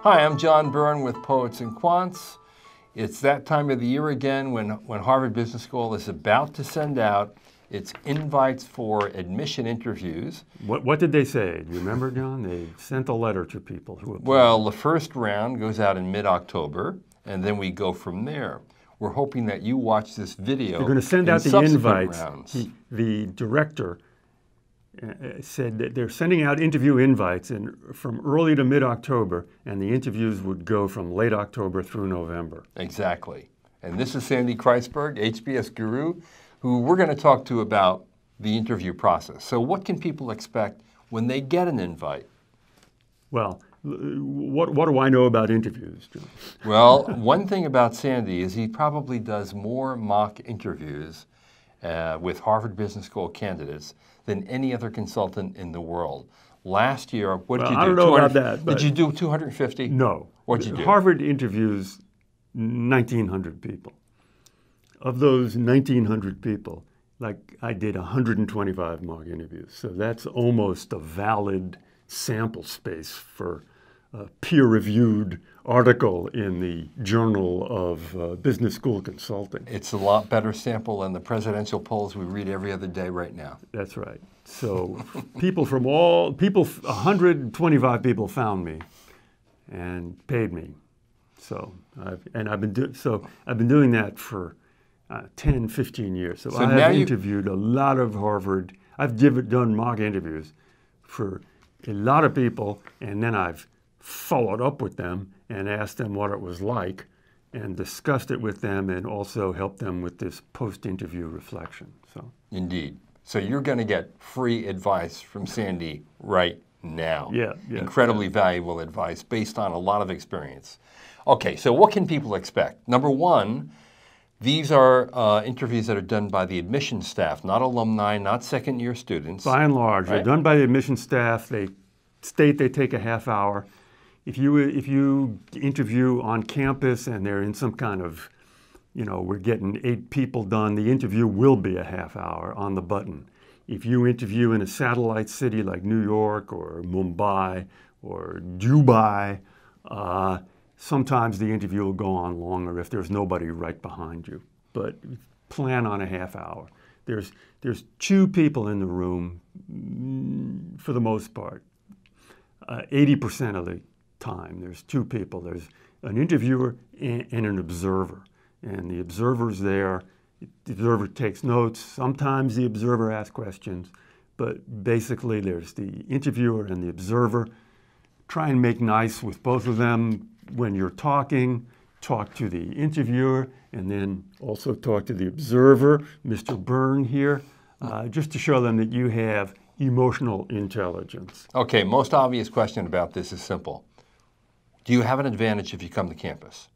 Hi, I'm John Byrne with Poets and Quants. It's that time of the year again when Harvard Business School is about to send out its invites for admission interviews. What did they say? Do you remember, John? They sent a letter to people who applied. Well, the first round goes out in mid-October, and then we go from there. We're hoping that you watch this video. They're going to send out the invites. The director said that they're sending out interview invites from early to mid-October, and the interviews would go from late October through November. Exactly. And this is Sandy Kreisberg, HBSGuru, who we're going to talk to about the interview process. So what can people expect when they get an invite? Well, what do I know about interviews, John? Well, one thing about Sandy is he probably does more mock interviews with Harvard Business School candidates than any other consultant in the world. Last year, what did you do? I don't know about that. Did you do 250? No. What did you do? Harvard interviews 1,900 people. Of those 1,900 people, I did 125 mock interviews. So that's almost a valid sample space for a peer-reviewed article in the Journal of Business School Consulting. It's a lot better sample than the presidential polls we read every other day right now. That's right. So 125 people found me and paid me. So I've been doing that for 10, 15 years. So I have interviewed a lot of Harvard. I've done mock interviews for a lot of people, and then I've followed up with them and asked them what it was like and discussed it with them and also helped them with this post-interview reflection. So Indeed. So you're going to get free advice from Sandy right now. Yeah. Incredibly valuable advice based on a lot of experience. Okay, so what can people expect? Number one, these are interviews that are done by the admissions staff, not alumni, not second-year students. By and large, right? They're done by the admissions staff. They state they take a half hour. If you interview on campus and they're in some kind of, we're getting 8 people done, the interview will be a half hour on the button. If you interview in a satellite city like New York or Mumbai or Dubai, sometimes the interview will go on longer if there's nobody right behind you. But plan on a half hour. There's 2 people in the room for the most part. 80% of the time, there's 2 people. There's an interviewer and an observer. And the observer's there. The observer takes notes. Sometimes the observer asks questions. But basically, there's the interviewer and the observer. Try and make nice with both of them when you're talking. Talk to the interviewer and then also talk to the observer, Mr. Byrne here, just to show them that you have emotional intelligence. Okay, most obvious question about this is simple. Do you have an advantage if you come to campus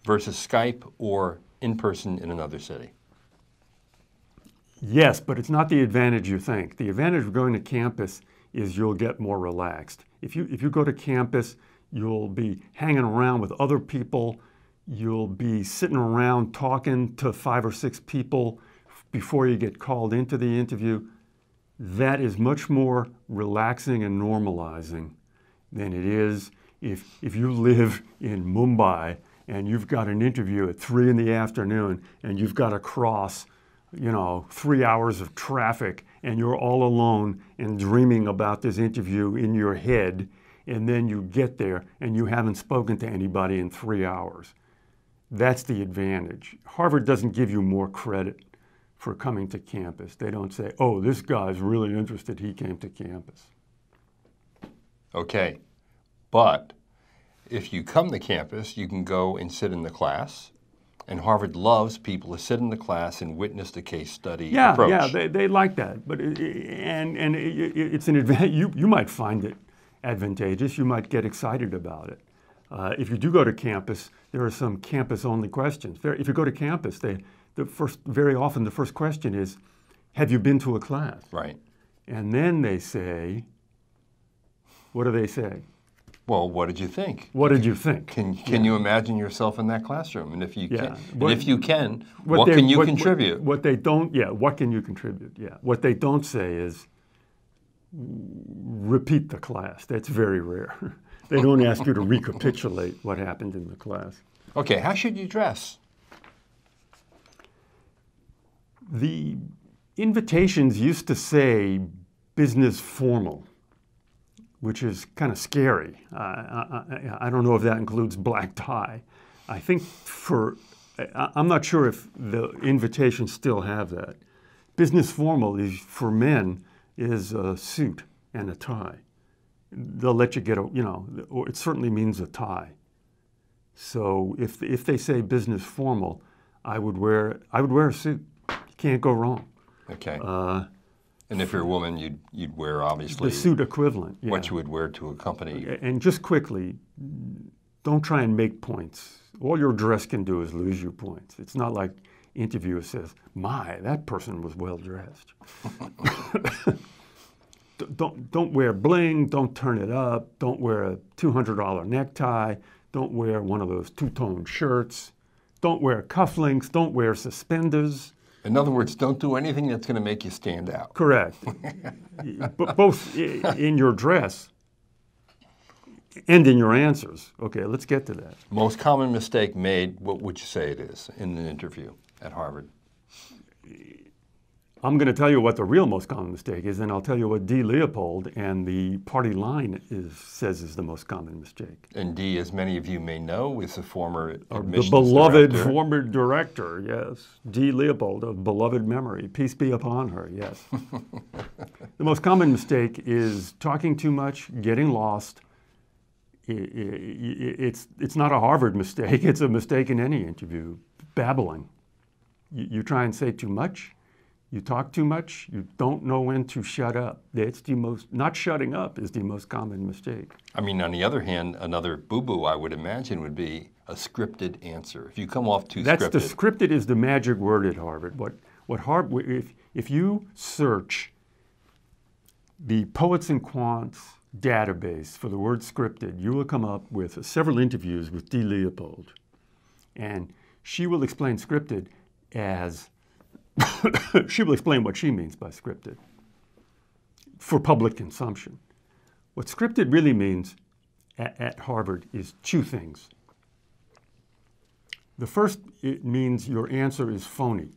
versus Skype or in person in another city? Yes, but it's not the advantage you think. The advantage of going to campus is you'll get more relaxed. If you go to campus, you'll be hanging around with other people. You'll be sitting around talking to 5 or 6 people before you get called into the interview. That is much more relaxing and normalizing than it is if you live in Mumbai and you've got an interview at 3 in the afternoon and you've got to cross 3 hours of traffic and you're all alone and dreaming about this interview in your head, and then you get there and you haven't spoken to anybody in 3 hours. That's the advantage. Harvard doesn't give you more credit for coming to campus. They don't say, oh, this guy's really interested, he came to campus. Okay, but if you come to campus, you can go and sit in the class. And Harvard loves people to sit in the class and witness the case study approach. Yeah, they like that. But it's an advantage. You might find it advantageous. You might get excited about it. If you do go to campus, there are some campus-only questions. If you go to campus, very often the first question is, have you been to a class? Right. And then they say, what do they say? Well, what did you think? What did you think? Can you imagine yourself in that classroom? And if you can, what what can you contribute? What can you contribute? Yeah. What they don't say is repeat the class. That's very rare. They don't ask you to recapitulate what happened in the class. Okay, how should you dress? The invitations used to say business formal, which is kind of scary. I don't know if that includes black tie. I think I'm not sure if the invitations still have that. Business formal is, for men, is a suit and a tie. They'll let you get a, or it certainly means a tie. So if they say business formal, I would wear a suit. You can't go wrong. Okay. And if you're a woman, you'd wear, obviously, the suit equivalent. Yeah. What you would wear to a company. And just quickly, don't try and make points. All your dress can do is lose you points. It's not like interviewer says, "My, that person was well dressed." Don't wear bling. Don't turn it up. Don't wear a $200 necktie. Don't wear one of those two-tone shirts. Don't wear cufflinks. Don't wear suspenders. In other words, don't do anything that's going to make you stand out. Correct. But both in your dress and in your answers. Okay, let's get to that. Most common mistake made, what would you say it is in an interview at Harvard? I'm going to tell you what the real most common mistake is, and I'll tell you what D. Leopold and the party line says is the most common mistake. And D, as many of you may know, is a former The admissions beloved director. former director, yes. D. Leopold of beloved memory. Peace be upon her, yes. The most common mistake is talking too much, getting lost. It's not a Harvard mistake. It's a mistake in any interview. Babbling. You try and say too much. You talk too much, you don't know when to shut up. Not shutting up is the most common mistake. I mean, on the other hand, another boo-boo, I would imagine, would be a scripted answer. If you come off too scripted. The scripted is the magic word at Harvard. If you search the Poets&Quants database for the word scripted, you will come up with several interviews with D. Leopold. And she will explain scripted as she will explain what she means by scripted for public consumption. What scripted really means at Harvard is two things. The first, it means your answer is phony.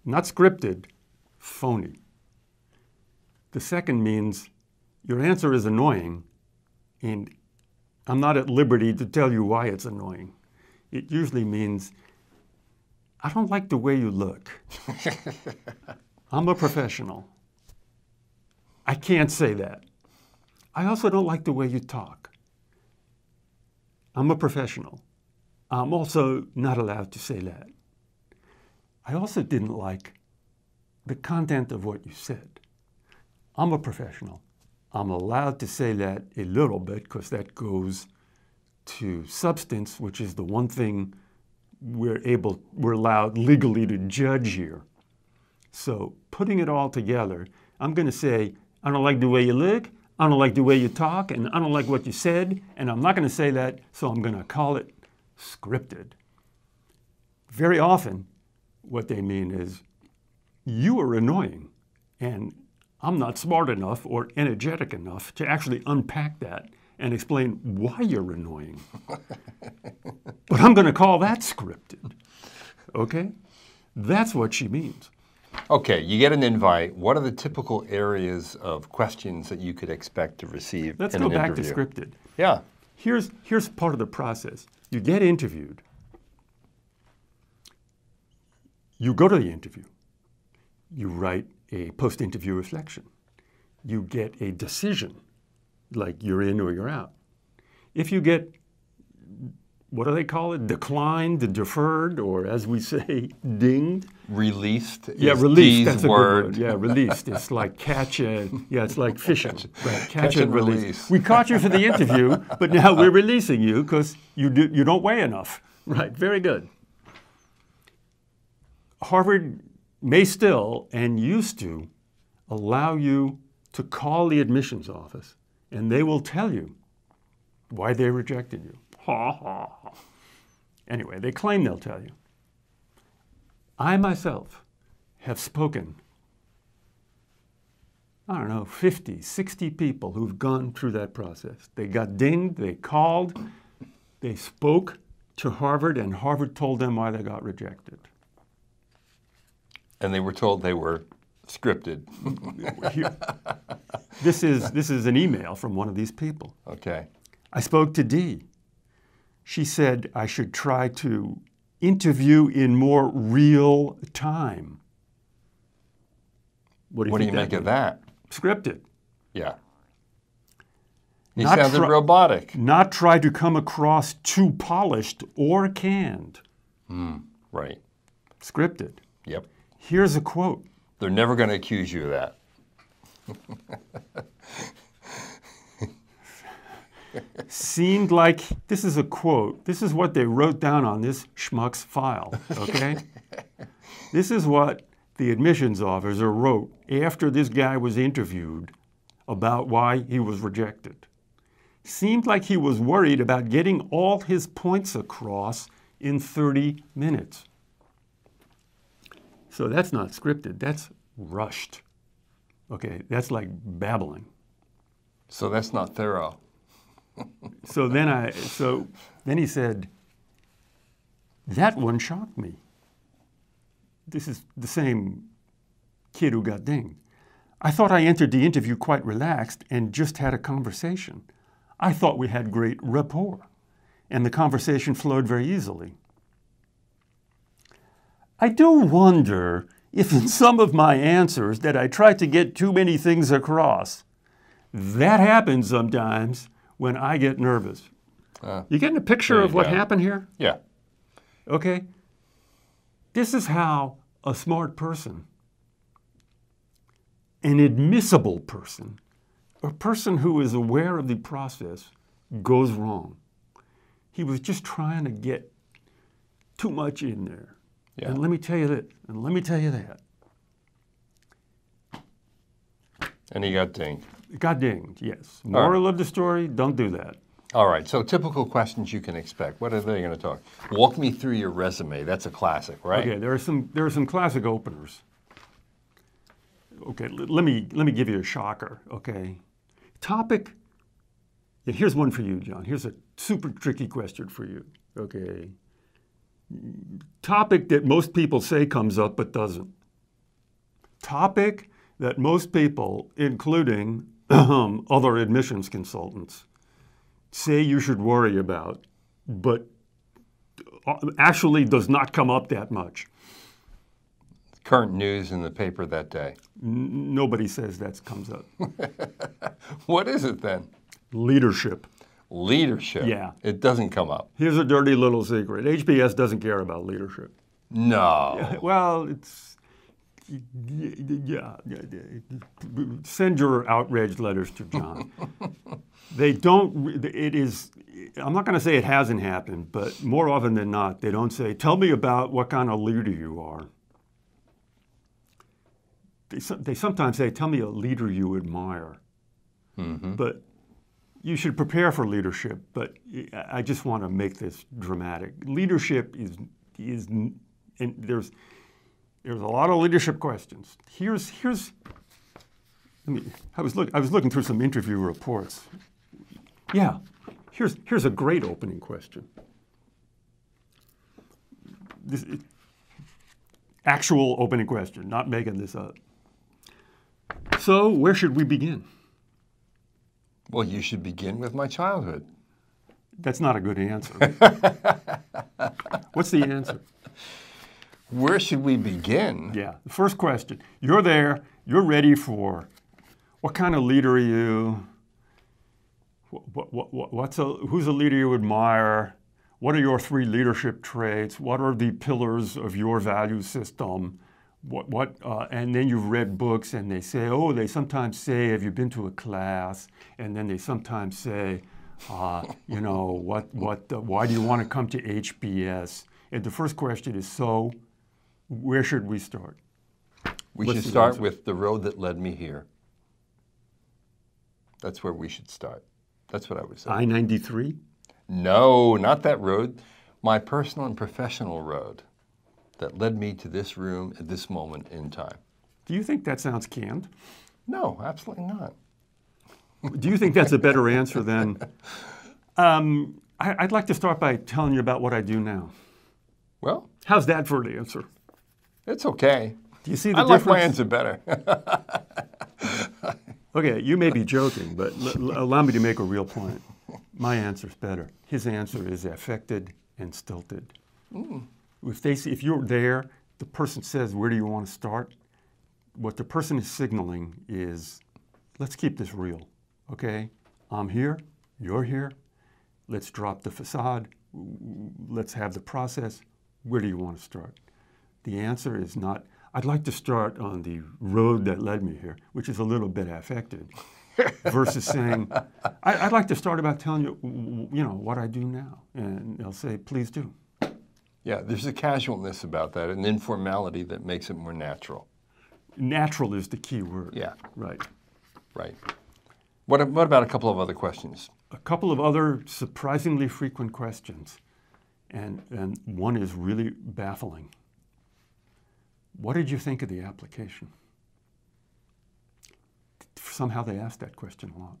Not scripted, phony. The second means your answer is annoying, and I'm not at liberty to tell you why it's annoying. It usually means, I don't like the way you look. I'm a professional. I can't say that. I also don't like the way you talk. I'm a professional. I'm also not allowed to say that. I also didn't like the content of what you said. I'm a professional. I'm allowed to say that a little bit because that goes to substance, which is the one thing we're allowed legally to judge here. So putting it all together, I'm going to say, I don't like the way you look, I don't like the way you talk, and I don't like what you said, and I'm not going to say that, so I'm going to call it scripted. Very often, what they mean is, you are annoying, and I'm not smart enough or energetic enough to actually unpack that and explain why you're annoying. But I'm going to call that scripted. Okay? That's what she means. Okay, you get an invite. What are the typical areas of questions that you could expect to receive Let's in go an back interview? to scripted. Yeah. Here's part of the process. You get interviewed. You go to the interview. You write a post-interview reflection. You get a decision, like you're in or you're out. If you get, what do they call it? Declined, deferred, or as we say, dinged. Released. Yeah, is released. D's That's a word. good word. Yeah, released. It's like catch and it's like fishing. Right? Catch and release. We caught you for the interview, but now we're releasing you because you don't weigh enough. Right. Very good. Harvard may still and used to allow you to call the admissions office, and they will tell you why they rejected you. Ha, ha, ha. Anyway, they claim they'll tell you. I myself have spoken I don't know, 50, 60 people who've gone through that process. They got dinged, they called, they spoke to Harvard, and Harvard told them why they got rejected. And they were told they were scripted. This is an email from one of these people. Okay. I spoke to Dee. She said I should try to interview in more real time. What do you make of that? Scripted. Yeah. He sounded robotic. Not try to come across too polished or canned. Right. Scripted. Yep. Here's a quote. They're never going to accuse you of that. Seemed like, this is a quote, this is what they wrote down on this schmuck's file, okay? This is what the admissions officer wrote after this guy was interviewed about why he was rejected. Seemed like he was worried about getting all his points across in 30 minutes. So that's not scripted, that's rushed. Okay, that's like babbling. So that's not thorough. So then he said, that one shocked me. This is the same kid who got dinged. I thought I entered the interview quite relaxed and just had a conversation. I thought we had great rapport, and the conversation flowed very easily. I do wonder if in some of my answers that I tried to get too many things across. That happens sometimes when I get nervous. You getting a picture of what happened here? Yeah. Okay? This is how a smart person, an admissible person, a person who is aware of the process, goes wrong. He was just trying to get too much in there. Yeah. And let me tell you that, and let me tell you that. And he got dinged. Got dinged, yes. Moral of the story, don't do that. All right, so typical questions you can expect. What are they going to talk? Walk me through your resume. That's a classic, right? Okay, there are some classic openers. Okay, let me give you a shocker, okay? Topic, yeah, here's one for you, John. Here's a super tricky question for you, okay? Topic that most people say comes up but doesn't. Topic that most people, including other admissions consultants, say you should worry about, but actually does not come up that much. Current news in the paper that day. Nobody says that comes up. What is it then? Leadership. Leadership? Yeah. It doesn't come up. Here's a dirty little secret. HBS doesn't care about leadership. No. Well, it's, yeah. Send your outraged letters to John. They don't, it is, I'm not going to say it hasn't happened, but more often than not, they don't say, tell me about what kind of leader you are. They sometimes say, tell me a leader you admire. Mm-hmm. But you should prepare for leadership, but I just want to make this dramatic. Leadership is and there's a lot of leadership questions. I was looking through some interview reports. Yeah, here's a great opening question. Actual opening question, not making this up. So, where should we begin? Well, you should begin with my childhood. That's not a good answer. What's the answer? Where should we begin? Yeah, the first question. You're there, you're ready for, what kind of leader are you? Who's a leader you admire? What are your 3 leadership traits? What are the pillars of your value system? And then you've read books and they say, they sometimes say, have you been to a class? And then they sometimes say, why do you want to come to HBS? And the first question is, so where should we start? We should start with the road that led me here. That's where we should start. That's what I would say. I-93? No, not that road. My personal and professional road that led me to this room at this moment in time. Do you think that sounds canned? No, absolutely not. Do you think that's a better answer than, I'd like to start by telling you about what I do now. Well, How's that for an answer? it's okay. Do you see the I like my difference? answer better. Okay, you may be joking, but allow me to make a real point. My answer's better. His answer is affected and stilted. If you're there, the person says, where do you want to start? What the person is signaling is, let's keep this real, okay? I'm here, you're here. Let's drop the facade. Let's have the process. Where do you want to start? The answer is not, I'd like to start on the road that led me here, which is a little bit affected, versus saying, I'd like to start about telling you, what I do now. And they'll say, please do. Yeah, there's a casualness about that, an informality that makes it more natural. Natural is the key word. Yeah. Right. Right. What about a couple of other questions? A couple of other surprisingly frequent questions, and one is really baffling. What did you think of the application? Somehow they ask that question a lot.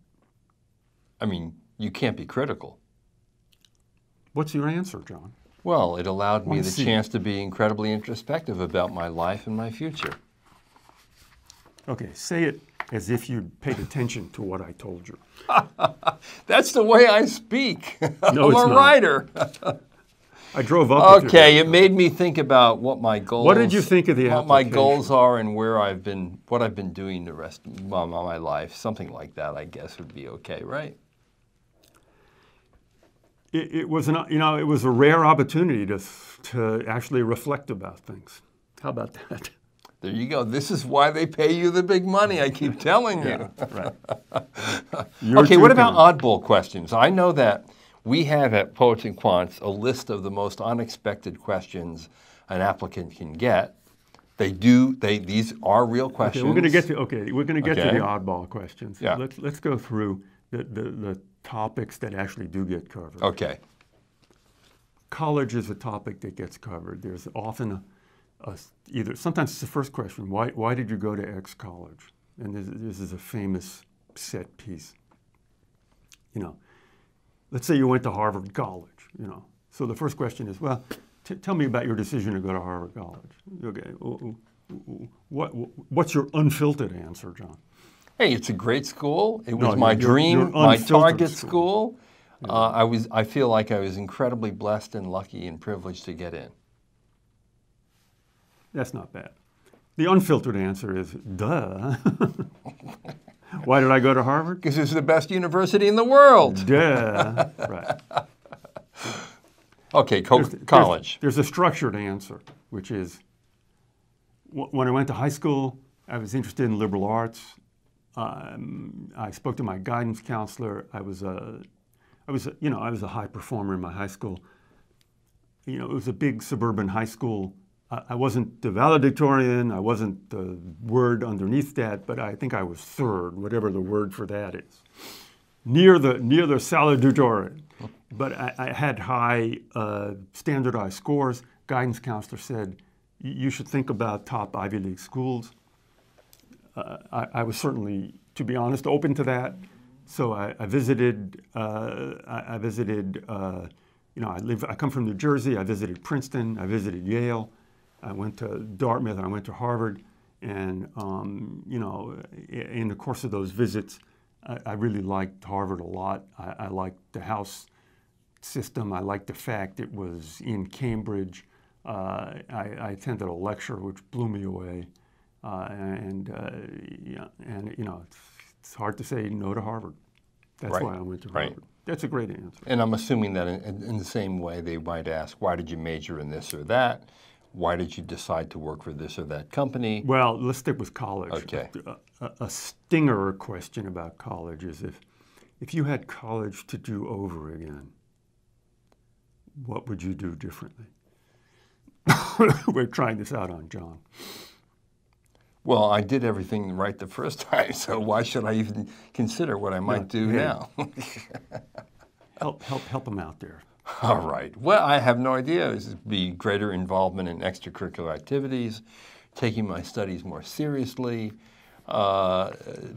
I mean, you can't be critical. What's your answer, John? Well, it allowed me Wanna the see. chance to be incredibly introspective about my life and my future. Okay, say it as if you paid attention to what I told you. That's the way I speak. No, I'm it's a not. writer. I drove up with you. Okay, it made me think about what my goals. What did you think of the What my application? goals are and what I've been doing the rest of my life. Something like that, I guess, would be okay, right? It was it was a rare opportunity to actually reflect about things. How about that? There you go. This is why they pay you the big money. I keep telling you. Right. Okay, what about oddball questions? I know that we have at Poets and Quants a list of the most unexpected questions an applicant can get. These are real questions. Okay, we're going to get to Okay. the oddball questions. Yeah. Let's go through the topics that actually do get covered. Okay. College is a topic that gets covered. There's often sometimes it's the first question, why did you go to X college? And this is a famous set piece. Let's say you went to Harvard College, So the first question is, well, tell me about your decision to go to Harvard College. Okay, what's your unfiltered answer, John? Hey, it's a great school. It was No, my your dream, my unfiltered target school. school. I feel like I was incredibly blessed and lucky and privileged to get in. That's not bad. The unfiltered answer is, duh. Why did I go to Harvard? Because it's the best university in the world. Duh. Right. Okay, college. There's a structured answer, which is, when I went to high school, I was interested in liberal arts. I spoke to my guidance counselor. I was a high performer in my high school. It was a big suburban high school. I wasn't the valedictorian. I wasn't the word underneath that, but I think I was third, whatever the word for that is, near the salutatorian. But I had high standardized scores. Guidance counselor said, you should think about top Ivy League schools. I was certainly, to be honest, open to that. So I visited. I come from New Jersey. I visited Princeton. I visited Yale. I went to Dartmouth. I went to Harvard. And in the course of those visits, I really liked Harvard a lot. I liked the house system. I liked the fact it was in Cambridge. I attended a lecture which blew me away. It's hard to say no to Harvard. That's why I went to Harvard. Right. That's a great answer. And I'm assuming that in the same way they might ask, why did you major in this or that? Why did you decide to work for this or that company? Well, let's stick with college. Okay. A stinger question about college is if you had college to do over again, what would you do differently? We're trying this out on John. Well, I did everything right the first time, so why should I even consider what I might do now? help him out there. All right. Well, I have no idea. This would be greater involvement in extracurricular activities, taking my studies more seriously,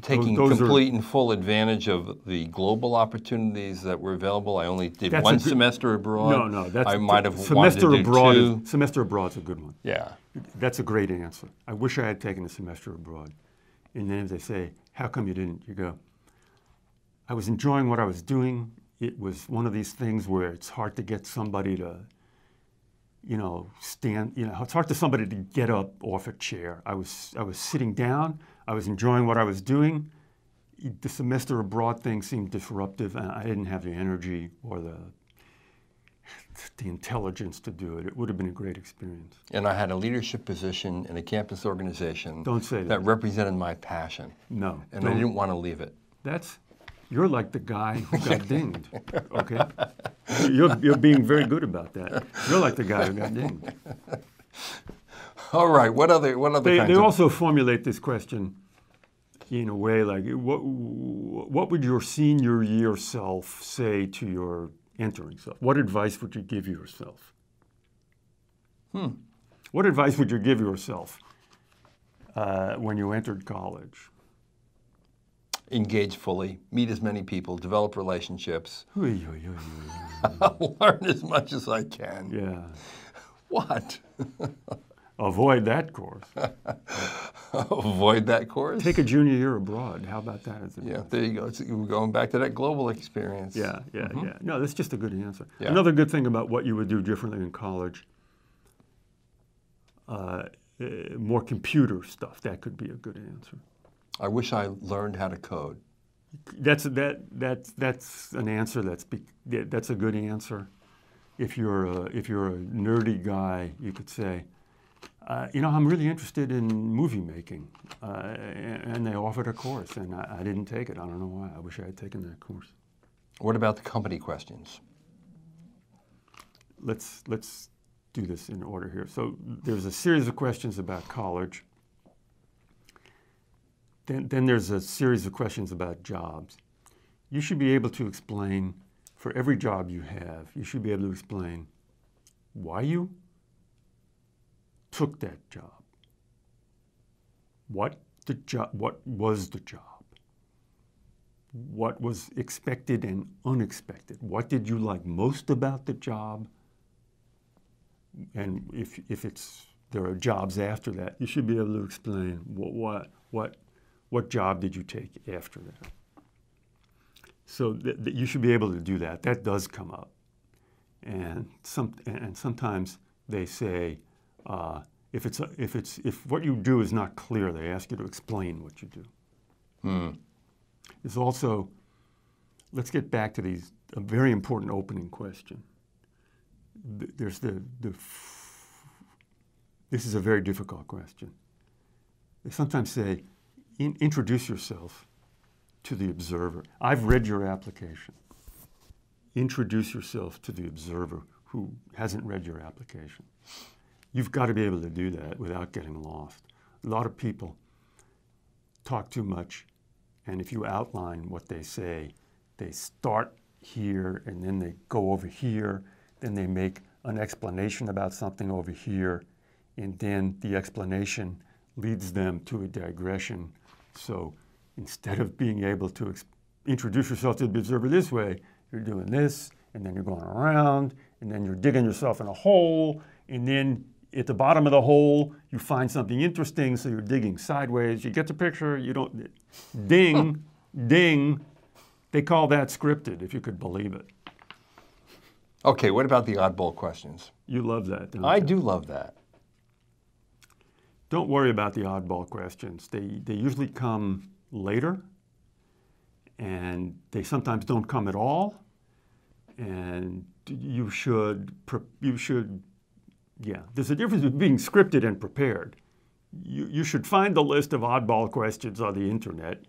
taking Those complete and full advantage of the global opportunities that were available. I only did one semester abroad. No, that's I might have wanted to do two. Semester abroad's a good one. Yeah. That's a great answer. I wish I had taken a semester abroad. And then if they say, how come you didn't? You go, I was enjoying what I was doing. It was one of these things where it's hard to get somebody to, stand, it's hard to somebody to get up off a chair. I was sitting down. I was enjoying what I was doing. The semester abroad thing seemed disruptive, and I didn't have the energy or the intelligence to do it. It would have been a great experience. And I had a leadership position in a campus organization. Don't say that. That represented my passion. No. And I didn't want to leave it. You're like the guy who got dinged, okay? You're being very good about that. You're like the guy who got dinged. All right, what other They also formulate this question in a way like, what would your senior year self say to your entering self? What advice would you give yourself? What advice would you give yourself when you entered college? Engage fully, meet as many people, develop relationships, Learn as much as I can. Yeah. What? Avoid that course. Avoid that course? Take a junior year abroad. How about that? Yeah, there you go. We're going back to that global experience. Yeah. No, that's just a good answer. Yeah. Another good thing about what you would do differently in college, more computer stuff. That could be a good answer. I wish I learned how to code. That's an answer. That's a good answer. If you're a nerdy guy, you could say, I'm really interested in movie making, and they offered a course, and I didn't take it. I don't know why. I wish I had taken that course. What about the company questions? Let's do this in order here. So there's a series of questions about college. Then there's a series of questions about jobs. You should be able to explain, for every job you have, you should be able to explain why you took that job. What was the job? What was expected and unexpected? What did you like most about the job? And if there are jobs after that, you should be able to explain what job did you take after that? So you should be able to do that. That does come up. And sometimes they say, if what you do is not clear, they ask you to explain what you do. There's also, let's get back to a very important opening question. There's this is a very difficult question. They sometimes say, introduce yourself to the observer. I've read your application. Introduce yourself to the observer who hasn't read your application. You've got to be able to do that without getting lost. A lot of people talk too much, and if you outline what they say, they start here and then they go over here, then they make an explanation about something over here, and then the explanation leads them to a digression. So instead of being able to introduce yourself to the observer this way, you're doing this, and then you're going around, and then you're digging yourself in a hole, and then at the bottom of the hole, you find something interesting, so you're digging sideways. You get the picture, you don't, ding, ding. They call that scripted, if you could believe it. Okay, what about the oddball questions? You love that, don't you? I do love that. Don't worry about the oddball questions. They usually come later, and they sometimes don't come at all. And you should, there's a difference between being scripted and prepared. You should find the list of oddball questions on the internet.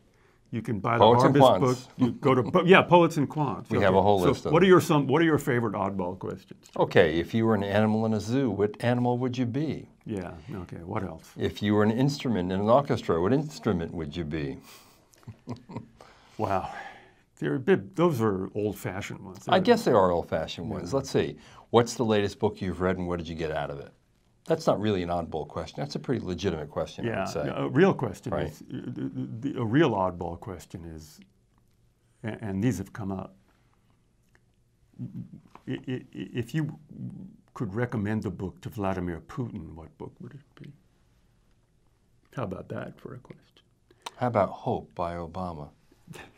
You can buy the Harvest book. You go to Poets and Quants. We have a whole list of them. What are your favorite oddball questions? Okay, if you were an animal in a zoo, what animal would you be? Yeah, okay, what else? If you were an instrument in an orchestra, what instrument would you be? Wow. Those are old-fashioned ones. I guess they are old-fashioned ones. Let's see. What's the latest book you've read and what did you get out of it? That's not really an oddball question. That's a pretty legitimate question, I would say. A real question Right. is, a real oddball question is, and these have come up, if you could recommend a book to Vladimir Putin, what book would it be? How about that for a question? How about Hope by Obama?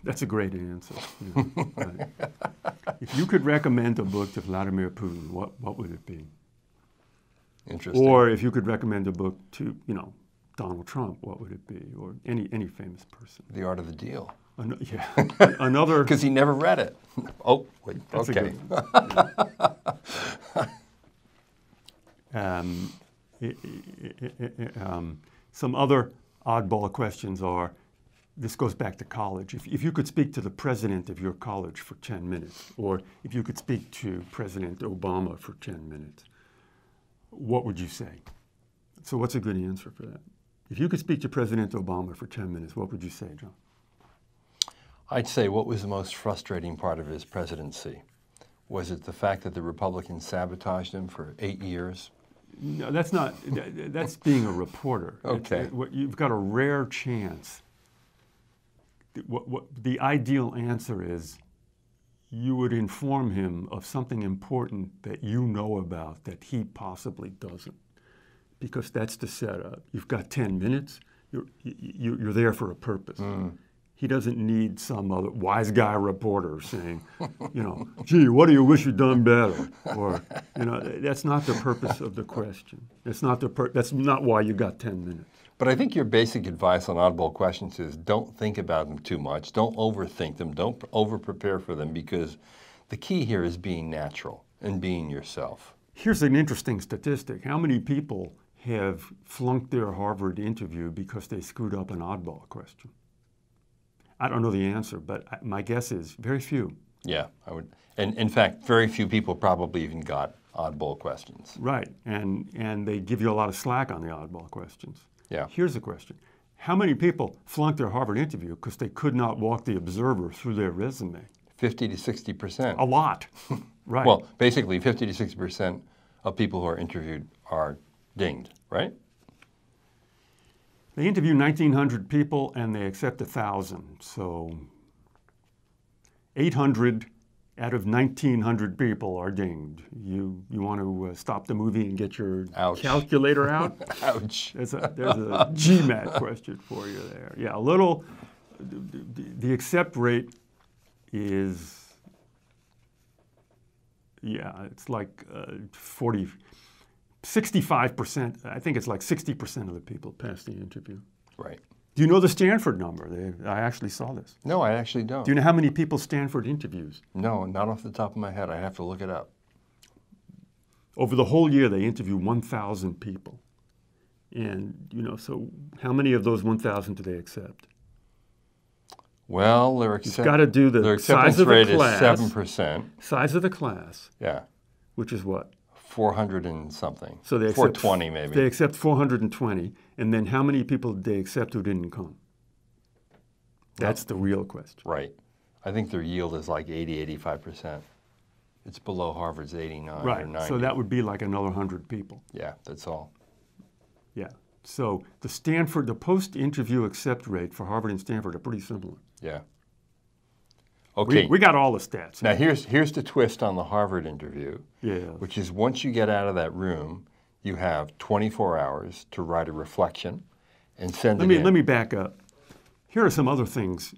That's a great answer. Yeah, right. If you could recommend a book to Vladimir Putin, what would it be? Interesting. Or if you could recommend a book to, Donald Trump, what would it be? Or any famous person? The Art of the Deal. Yeah. Another. Because he never read it. Oh, wait. That's a Okay. good one. Some other oddball questions are, this goes back to college. If you could speak to the president of your college for 10 minutes, or if you could speak to President Obama for 10 minutes, what would you say? So what's a good answer for that? If you could speak to President Obama for 10 minutes, what would you say, John? I'd say, what was the most frustrating part of his presidency? Was it the fact that the Republicans sabotaged him for 8 years? No, that's not. That's being a reporter. Okay. You've got a rare chance. What the ideal answer is, you would inform him of something important that you know about that he possibly doesn't, because that's the setup. You've got 10 minutes. You're there for a purpose. He doesn't need some other wise guy reporter saying, gee, what do you wish you'd done better? Or, that's not the purpose of the question. That's not why you got 10 minutes. But I think your basic advice on oddball questions is don't think about them too much. Don't overthink them. Don't over-prepare for them, because the key here is being natural and being yourself. Here's an interesting statistic. How many people have flunked their Harvard interview because they screwed up an oddball question? I don't know the answer, but my guess is very few. Yeah, I would. And in fact, very few people probably even got oddball questions. Right, and they give you a lot of slack on the oddball questions. Yeah. Here's a question. How many people flunked their Harvard interview because they could not walk the observer through their resume? 50 to 60%. A lot, right. Well, basically 50 to 60% of people who are interviewed are dinged, right? They interview 1,900 people and they accept 1,000. So 800 out of 1,900 people are dinged. You want to stop the movie and get your calculator out? Ouch. There's a GMAT question for you there. Yeah, the accept rate is, it's like 65%. I think it's like 60% of the people pass the interview. Right. Do you know the Stanford number? I actually saw this. No, I actually don't. Do you know how many people Stanford interviews? No, not off the top of my head. I have to look it up. Over the whole year, they interview 1,000 people. And, so how many of those 1,000 do they accept? Well, You've got to do the size of the class. Is 7%. Size of the class. Yeah. Which is what? 400 and something. So they accept 420 maybe. They accept 420. And then how many people did they accept who didn't come? That's the real question. Right. I think their yield is like 80, 85%. It's below Harvard's 89 right. or 90. So that would be like another 100 people. Yeah, that's all. Yeah. So the post-interview accept rate for Harvard and Stanford are pretty similar. Yeah. Okay. We got all the stats. Now here's the twist on the Harvard interview. Yeah. Which is, once you get out of that room, you have 24 hours to write a reflection and send it in. Let me back up. Here are some other things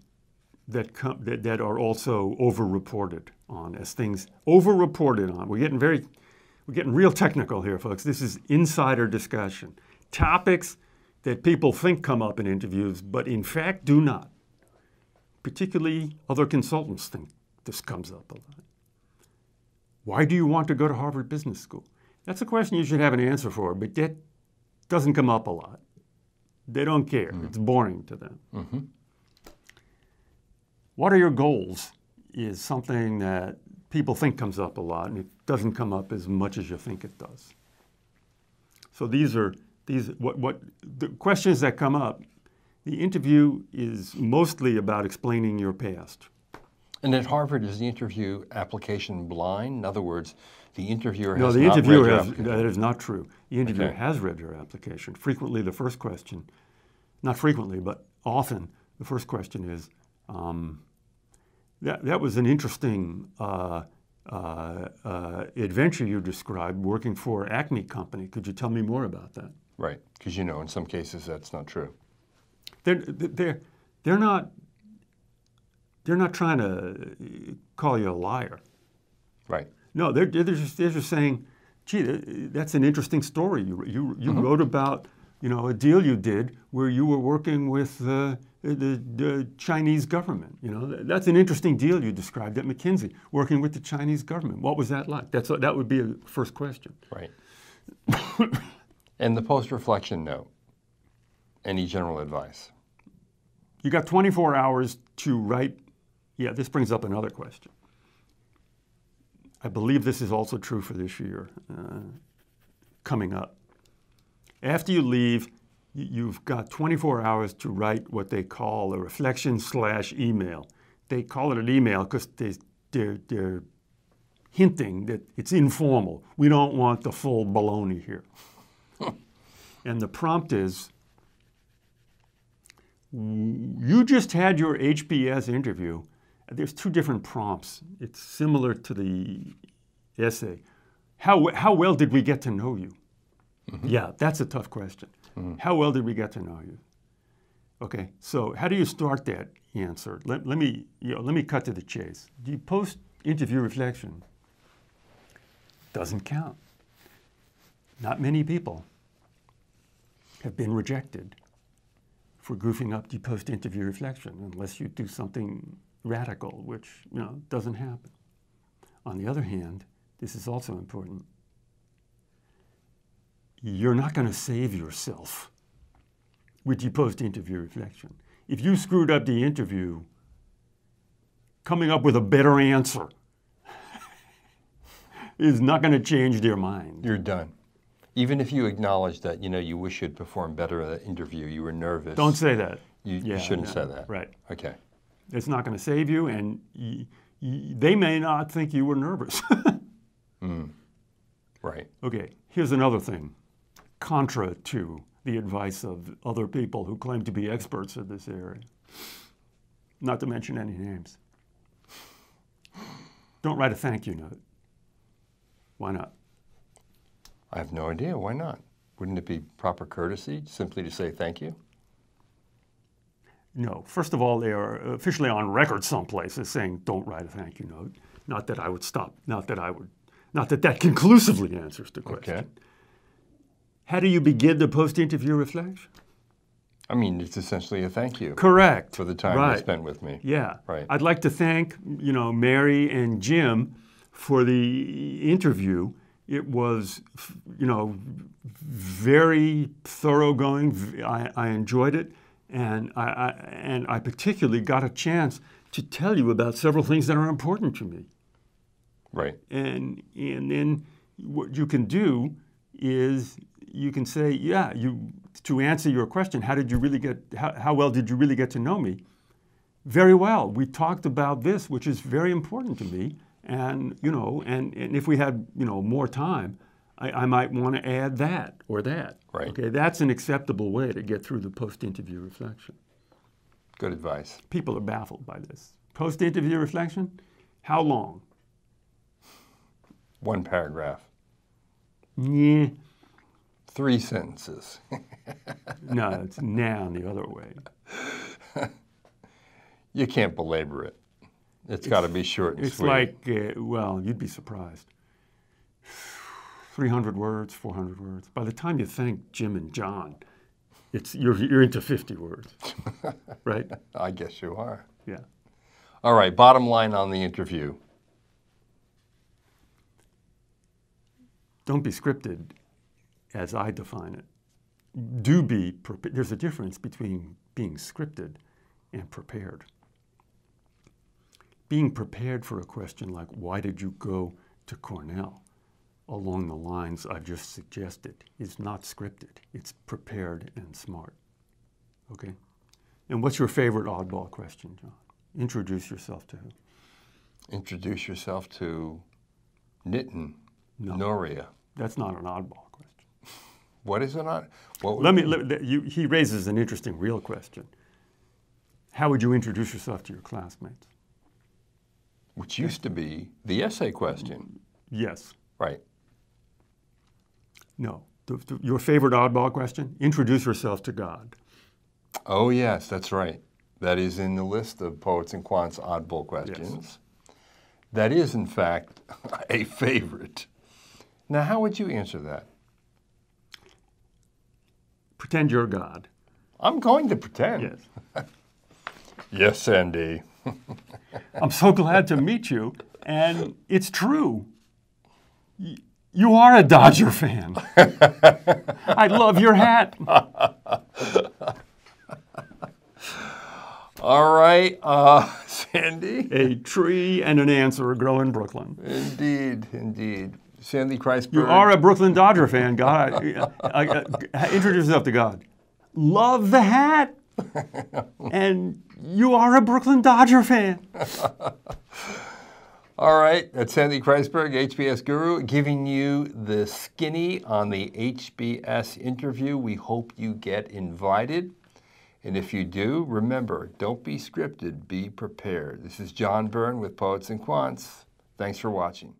that are also over-reported on as things over-reported on. We're getting real technical here, folks. This is insider discussion. Topics that people think come up in interviews, but in fact do not. Particularly other consultants think this comes up a lot. Why do you want to go to Harvard Business School? That's a question you should have an answer for, but that doesn't come up a lot. They don't care. It's boring to them. Mm-hmm. What are your goals is something that people think comes up a lot, and it doesn't come up as much as you think it does. So what the questions that come up. The interview is mostly about explaining your past. And at Harvard, is the interview application blind? In other words, the interviewer No, has the not read interviewer your has, application. that is not true. The interviewer Okay. has read your application. Frequently, the first question, not frequently, but often, the first question is, that was an interesting adventure you described working for Acme Company. Could you tell me more about that? Right, because you know, in some cases that's not true. They're not trying to call you a liar. Right. No, they're just saying, gee, that's an interesting story. You wrote about, you know, a deal you did where you were working with the Chinese government. You know, that's an interesting deal you described at McKinsey, working with the Chinese government. What was that like? That would be a first question. Right. And the post-reflection note, any general advice? You got 24 hours to write. Yeah, this brings up another question. I believe this is also true for this year coming up. After you leave, you've got 24 hours to write what they call a reflection/email. They call it an email because they're hinting that it's informal. We don't want the full baloney here. And the prompt is, you just had your HBS interview. There's two different prompts. It's similar to the essay. How well did we get to know you? Mm-hmm. Yeah, that's a tough question. Mm-hmm. How well did we get to know you? Okay, so how do you start that answer? Let me cut to the chase. Do you post interview reflection? Doesn't count. Not many people have been rejected for goofing up the post-interview reflection unless you do something radical, which, you know, doesn't happen. On the other hand, this is also important. You're not going to save yourself with your post-interview reflection. If you screwed up the interview, coming up with a better answer is not going to change their mind. You're done. Even if you acknowledge that, you know, you wish you'd performed better at the interview, you were nervous. Don't say that. You shouldn't say that. Right. Okay. It's not going to save you, and they may not think you were nervous. Right. Okay, here's another thing, contra to the advice of other people who claim to be experts in this area. Not to mention any names. Don't write a thank you note. Why not? I have no idea. Why not? Wouldn't it be proper courtesy simply to say thank you? No. First of all, they are officially on record someplace as saying don't write a thank you note. Not that I would stop. Not that conclusively answers the question. Okay. How do you begin the post-interview reflection? I mean, it's essentially a thank you. Correct. For the time you spent with me. Yeah. Right. I'd like to thank, you know, Mary and Jim for the interview. It was, you know, very thoroughgoing. I enjoyed it, and I particularly got a chance to tell you about several things that are important to me. Right. And then what you can do is you can say, yeah, to answer your question, how well did you really get to know me? Very well. We talked about this, which is very important to me. And, you know, and if we had, you know, more time, I might want to add that or that. Right. Okay, that's an acceptable way to get through the post-interview reflection. Good advice. People are baffled by this. Post-interview reflection, how long? One paragraph. Yeah. 3 sentences. No, it's noun the other way. You can't belabor it. It's got to be short and it's sweet. It's like, well, you'd be surprised. 300 words, 400 words. By the time you thank Jim and John, you're into 50 words, right? I guess you are. Yeah. All right, bottom line on the interview. Don't be scripted as I define it. Do be prepared. There's a difference between being scripted and prepared. Being prepared for a question like, why did you go to Cornell? Along the lines I've just suggested is not scripted. It's prepared and smart. Okay? And what's your favorite oddball question, John? Introduce yourself to who? Introduce yourself to Nitin, No. Noria. That's not an oddball question. What is it not? What He raises an interesting real question. How would you introduce yourself to your classmates? Which used to be the essay question. Yes. Right. No. Your favorite oddball question? Introduce yourself to God. Oh, yes, that's right. That is in the list of Poets and Quants oddball questions. Yes. That is, in fact, a favorite. Now, how would you answer that? Pretend you're God. I'm going to pretend. Yes. Yes, Sandy. I'm so glad to meet you, and it's true. You are a Dodger fan. I love your hat. All right, Sandy. A tree and an answer grow in Brooklyn. Indeed, indeed. Sandy Kreisberg. You are a Brooklyn Dodger fan, God. Introduce yourself to God. Love the hat. And you are a Brooklyn Dodger fan. All right, that's Sandy Kreisberg, HBS Guru, giving you the skinny on the HBS interview. We hope you get invited. And if you do, remember, don't be scripted, be prepared. This is John Byrne with Poets and Quants. Thanks for watching.